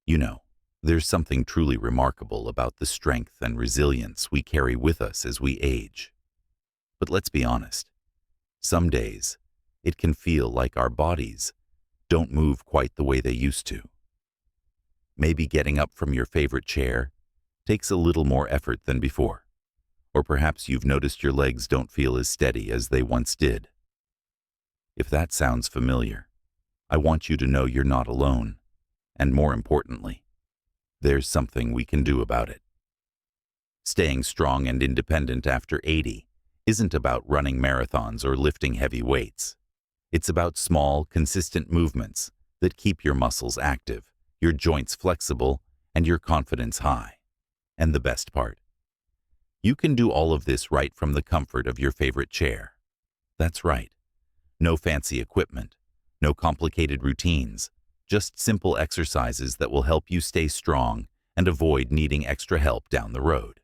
You know, there's something truly remarkable about the strength and resilience we carry with us as we age. But let's be honest, some days it can feel like our bodies don't move quite the way they used to. Maybe getting up from your favorite chair takes a little more effort than before. Or perhaps you've noticed your legs don't feel as steady as they once did. If that sounds familiar, I want you to know you're not alone. And more importantly, there's something we can do about it. Staying strong and independent after 80 isn't about running marathons or lifting heavy weights. It's about small, consistent movements that keep your muscles active, your joints flexible, and your confidence high. And the best part, you can do all of this right from the comfort of your favorite chair. That's right. No fancy equipment, no complicated routines, just simple exercises that will help you stay strong and avoid needing extra help down the road.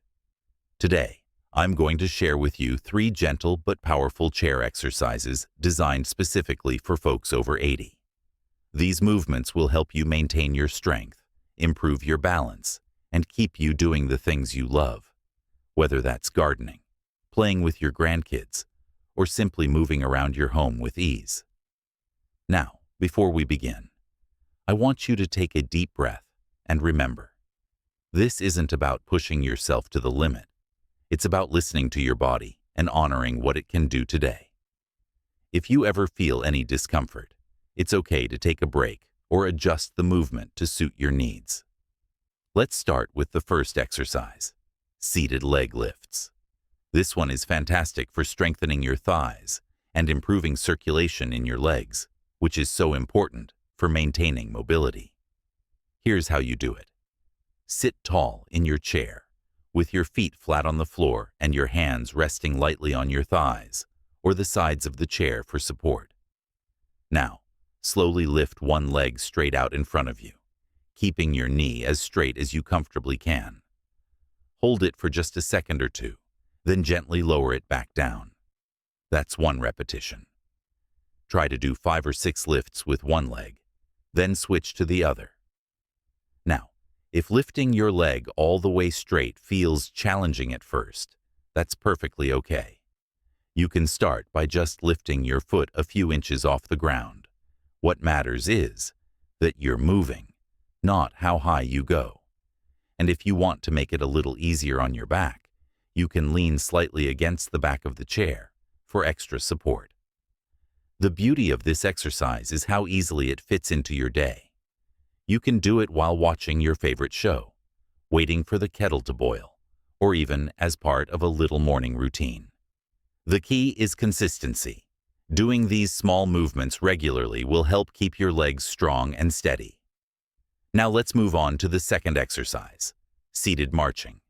Today, I'm going to share with you 3 gentle but powerful chair exercises designed specifically for folks over 80. These movements will help you maintain your strength, improve your balance, and keep you doing the things you love. Whether that's gardening, playing with your grandkids, or simply moving around your home with ease. Now, before we begin, I want you to take a deep breath and remember, this isn't about pushing yourself to the limit. It's about listening to your body and honoring what it can do today. If you ever feel any discomfort, it's okay to take a break or adjust the movement to suit your needs. Let's start with the first exercise, seated leg lifts. This one is fantastic for strengthening your thighs and improving circulation in your legs, which is so important for maintaining mobility. Here's how you do it. Sit tall in your chair, with your feet flat on the floor and your hands resting lightly on your thighs or the sides of the chair for support. Now, slowly lift one leg straight out in front of you, keeping your knee as straight as you comfortably can. Hold it for just a second or two, then gently lower it back down. That's 1 repetition. Try to do 5 or 6 lifts with one leg, then switch to the other. Now, if lifting your leg all the way straight feels challenging at first, that's perfectly okay. You can start by just lifting your foot a few inches off the ground. What matters is that you're moving, not how high you go. And if you want to make it a little easier on your back, you can lean slightly against the back of the chair for extra support. The beauty of this exercise is how easily it fits into your day. You can do it while watching your favorite show, waiting for the kettle to boil, or even as part of a little morning routine. The key is consistency. Doing these small movements regularly will help keep your legs strong and steady. Now let's move on to the second exercise, seated marching.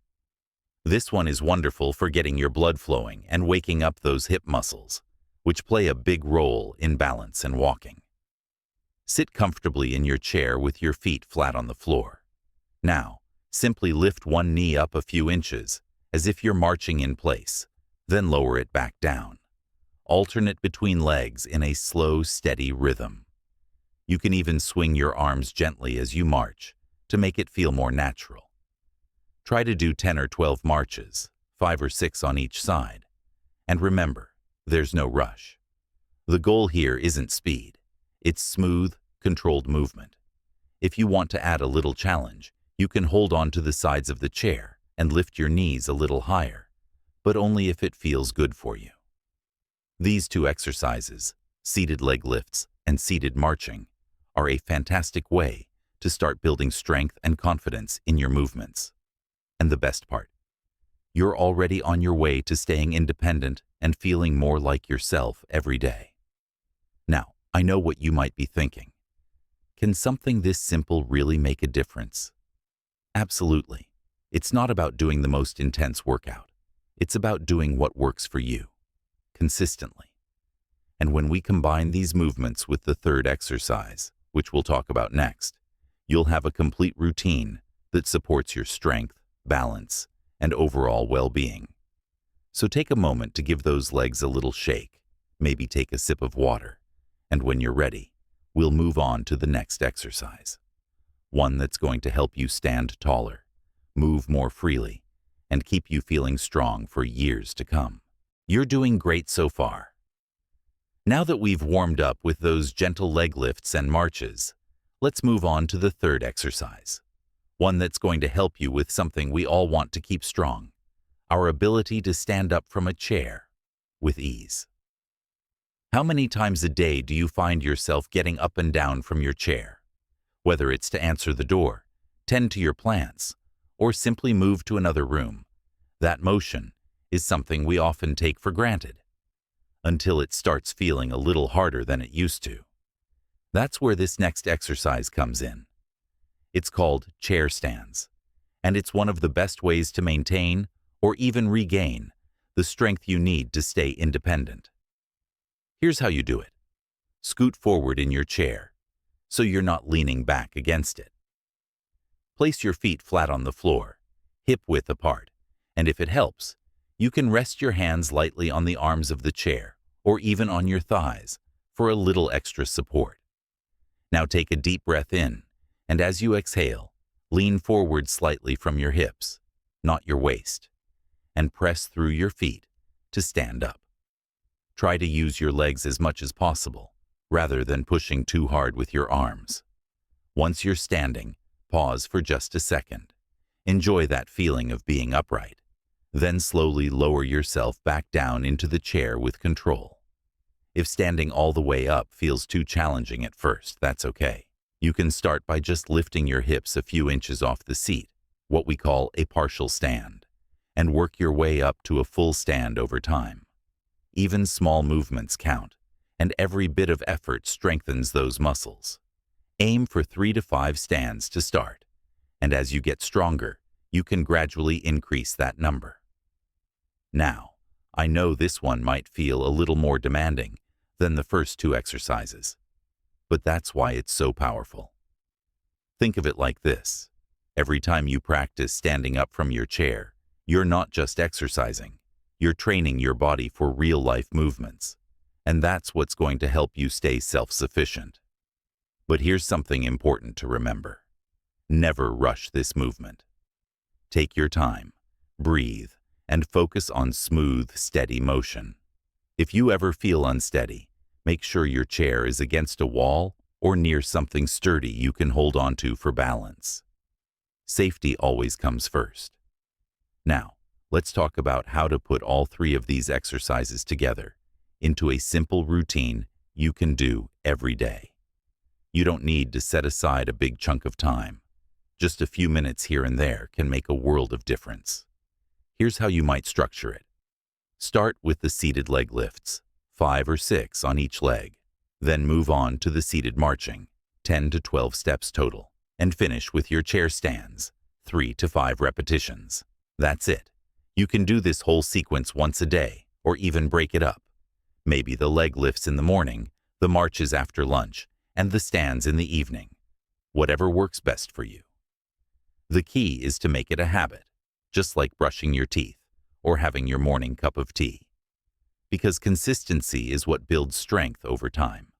This one is wonderful for getting your blood flowing and waking up those hip muscles, which play a big role in balance and walking. Sit comfortably in your chair with your feet flat on the floor. Now, simply lift one knee up a few inches, as if you're marching in place, then lower it back down. Alternate between legs in a slow, steady rhythm. You can even swing your arms gently as you march to make it feel more natural. Try to do 10 or 12 marches, 5 or 6 on each side. And remember, there's no rush. The goal here isn't speed. It's smooth, controlled movement. If you want to add a little challenge, you can hold on to the sides of the chair and lift your knees a little higher, but only if it feels good for you. These 2 exercises, seated leg lifts and seated marching, are a fantastic way to start building strength and confidence in your movements. And the best part, you're already on your way to staying independent and feeling more like yourself every day. Now, I know what you might be thinking. Can something this simple really make a difference? Absolutely. It's not about doing the most intense workout. It's about doing what works for you, consistently. And when we combine these movements with the third exercise, which we'll talk about next, you'll have a complete routine that supports your strength, balance, and overall well-being. So take a moment to give those legs a little shake, maybe take a sip of water, and when you're ready, we'll move on to the next exercise. one that's going to help you stand taller, move more freely, and keep you feeling strong for years to come. You're doing great so far. Now that we've warmed up with those gentle leg lifts and marches, let's move on to the third exercise, one that's going to help you with something we all want to keep strong, our ability to stand up from a chair with ease. How many times a day do you find yourself getting up and down from your chair? Whether it's to answer the door, tend to your plants, or simply move to another room, that motion is something we often take for granted, until it starts feeling a little harder than it used to. That's where this next exercise comes in. It's called chair stands, and it's one of the best ways to maintain or even regain the strength you need to stay independent. Here's how you do it. Scoot forward in your chair, so you're not leaning back against it. Place your feet flat on the floor, hip-width apart, and if it helps, you can rest your hands lightly on the arms of the chair or even on your thighs for a little extra support. Now take a deep breath in, and as you exhale, lean forward slightly from your hips, not your waist, and press through your feet to stand up. Try to use your legs as much as possible, rather than pushing too hard with your arms. Once you're standing, pause for just a second. Enjoy that feeling of being upright. Then slowly lower yourself back down into the chair with control. If standing all the way up feels too challenging at first, that's okay. You can start by just lifting your hips a few inches off the seat, what we call a partial stand, and work your way up to a full stand over time. Even small movements count, and every bit of effort strengthens those muscles. Aim for 3 to 5 stands to start, and as you get stronger, you can gradually increase that number. Now, I know this one might feel a little more demanding than the first 2 exercises, but that's why it's so powerful. Think of it like this. Every time you practice standing up from your chair, you're not just exercising, you're training your body for real-life movements, and that's what's going to help you stay self-sufficient. But here's something important to remember. Never rush this movement. Take your time, breathe, and focus on smooth, steady motion. If you ever feel unsteady, make sure your chair is against a wall or near something sturdy you can hold onto for balance. Safety always comes first. Now, let's talk about how to put all 3 of these exercises together into a simple routine you can do every day. You don't need to set aside a big chunk of time. Just a few minutes here and there can make a world of difference. Here's how you might structure it. Start with the seated leg lifts, 5 or 6 on each leg. Then move on to the seated marching, 10 to 12 steps total, and finish with your chair stands, 3 to 5 repetitions. That's it. You can do this whole sequence once a day, or even break it up. Maybe the leg lifts in the morning, the marches after lunch, and the stands in the evening. Whatever works best for you. The key is to make it a habit, just like brushing your teeth or having your morning cup of tea. Because consistency is what builds strength over time.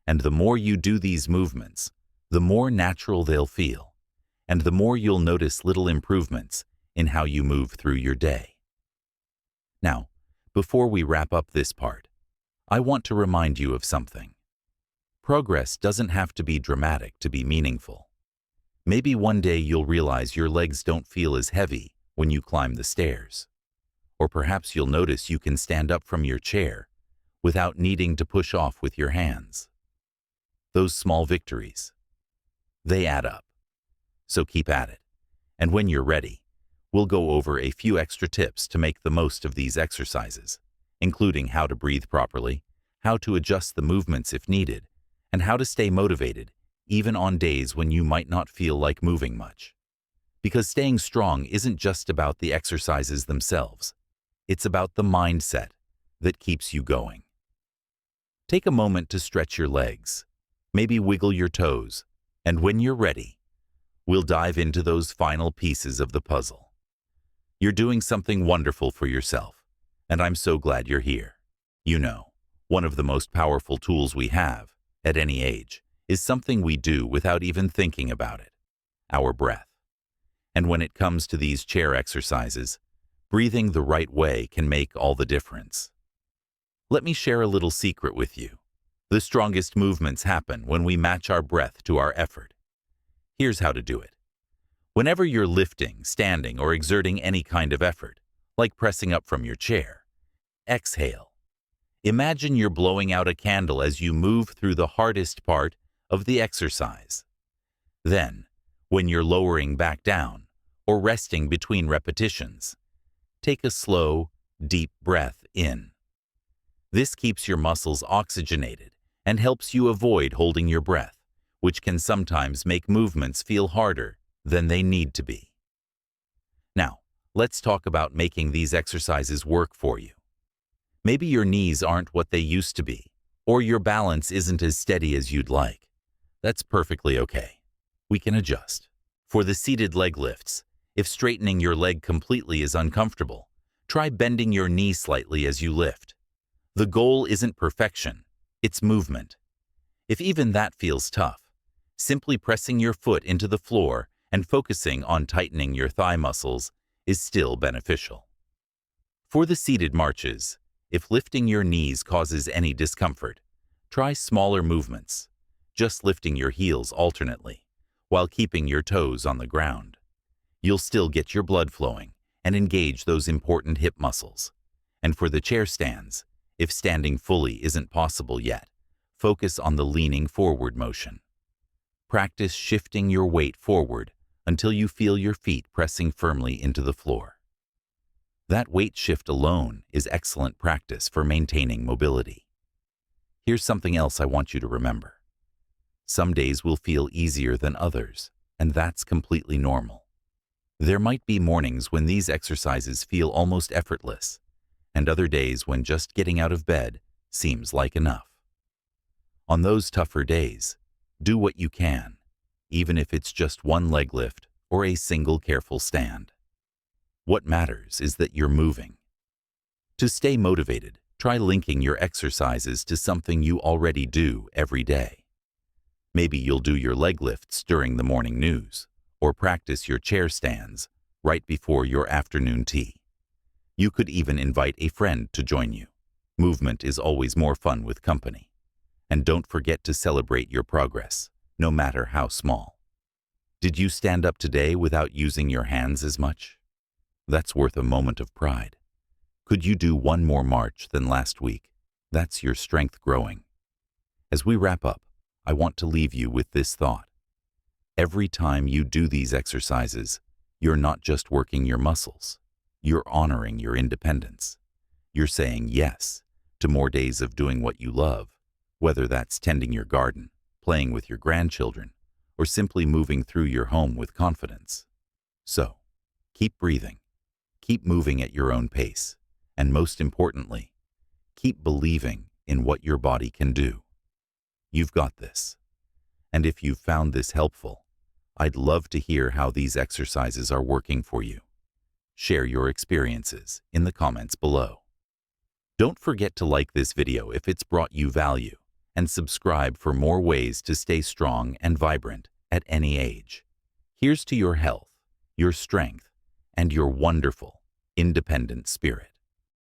And the more you do these movements, the more natural they'll feel, and the more you'll notice little improvements in how you move through your day. Now, before we wrap up this part, I want to remind you of something. Progress doesn't have to be dramatic to be meaningful. Maybe one day you'll realize your legs don't feel as heavy when you climb the stairs. Or perhaps you'll notice you can stand up from your chair without needing to push off with your hands. Those small victories, they add up. So keep at it. And when you're ready, we'll go over a few extra tips to make the most of these exercises, including how to breathe properly, how to adjust the movements if needed, and how to stay motivated even on days when you might not feel like moving much. Because staying strong isn't just about the exercises themselves. It's about the mindset that keeps you going. Take a moment to stretch your legs, maybe wiggle your toes, and when you're ready, we'll dive into those final pieces of the puzzle. You're doing something wonderful for yourself, and I'm so glad you're here. You know, one of the most powerful tools we have, at any age, is something we do without even thinking about it. our breath. And when it comes to these chair exercises, breathing the right way can make all the difference. Let me share a little secret with you. The strongest movements happen when we match our breath to our effort. Here's how to do it. Whenever you're lifting, standing, or exerting any kind of effort, like pressing up from your chair, exhale. Imagine you're blowing out a candle as you move through the hardest part of the exercise. Then, when you're lowering back down or resting between repetitions, take a slow, deep breath in. This keeps your muscles oxygenated and helps you avoid holding your breath, which can sometimes make movements feel harder than they need to be. Now, let's talk about making these exercises work for you. Maybe your knees aren't what they used to be, or your balance isn't as steady as you'd like. That's perfectly okay. We can adjust. For the seated leg lifts, if straightening your leg completely is uncomfortable, try bending your knee slightly as you lift. The goal isn't perfection, it's movement. If even that feels tough, simply pressing your foot into the floor and focusing on tightening your thigh muscles is still beneficial. For the seated marches, if lifting your knees causes any discomfort, try smaller movements, just lifting your heels alternately, while keeping your toes on the ground. You'll still get your blood flowing and engage those important hip muscles. And for the chair stands, if standing fully isn't possible yet, focus on the leaning forward motion. Practice shifting your weight forward until you feel your feet pressing firmly into the floor. That weight shift alone is excellent practice for maintaining mobility. Here's something else I want you to remember. Some days will feel easier than others, and that's completely normal. There might be mornings when these exercises feel almost effortless, and other days when just getting out of bed seems like enough. On those tougher days, do what you can, even if it's just one leg lift or a single careful stand. What matters is that you're moving. To stay motivated, try linking your exercises to something you already do every day. Maybe you'll do your leg lifts during the morning news, or practice your chair stands right before your afternoon tea. You could even invite a friend to join you. Movement is always more fun with company. And don't forget to celebrate your progress, no matter how small. Did you stand up today without using your hands as much? That's worth a moment of pride. Could you do one more march than last week? That's your strength growing. As we wrap up, I want to leave you with this thought. Every time you do these exercises, you're not just working your muscles. You're honoring your independence. You're saying yes to more days of doing what you love, whether that's tending your garden, playing with your grandchildren, or simply moving through your home with confidence. So, keep breathing, keep moving at your own pace, and most importantly, keep believing in what your body can do. You've got this. And if you've found this helpful, I'd love to hear how these exercises are working for you. Share your experiences in the comments below. Don't forget to like this video if it's brought you value, and subscribe for more ways to stay strong and vibrant at any age. Here's to your health, your strength, and your wonderful, independent spirit.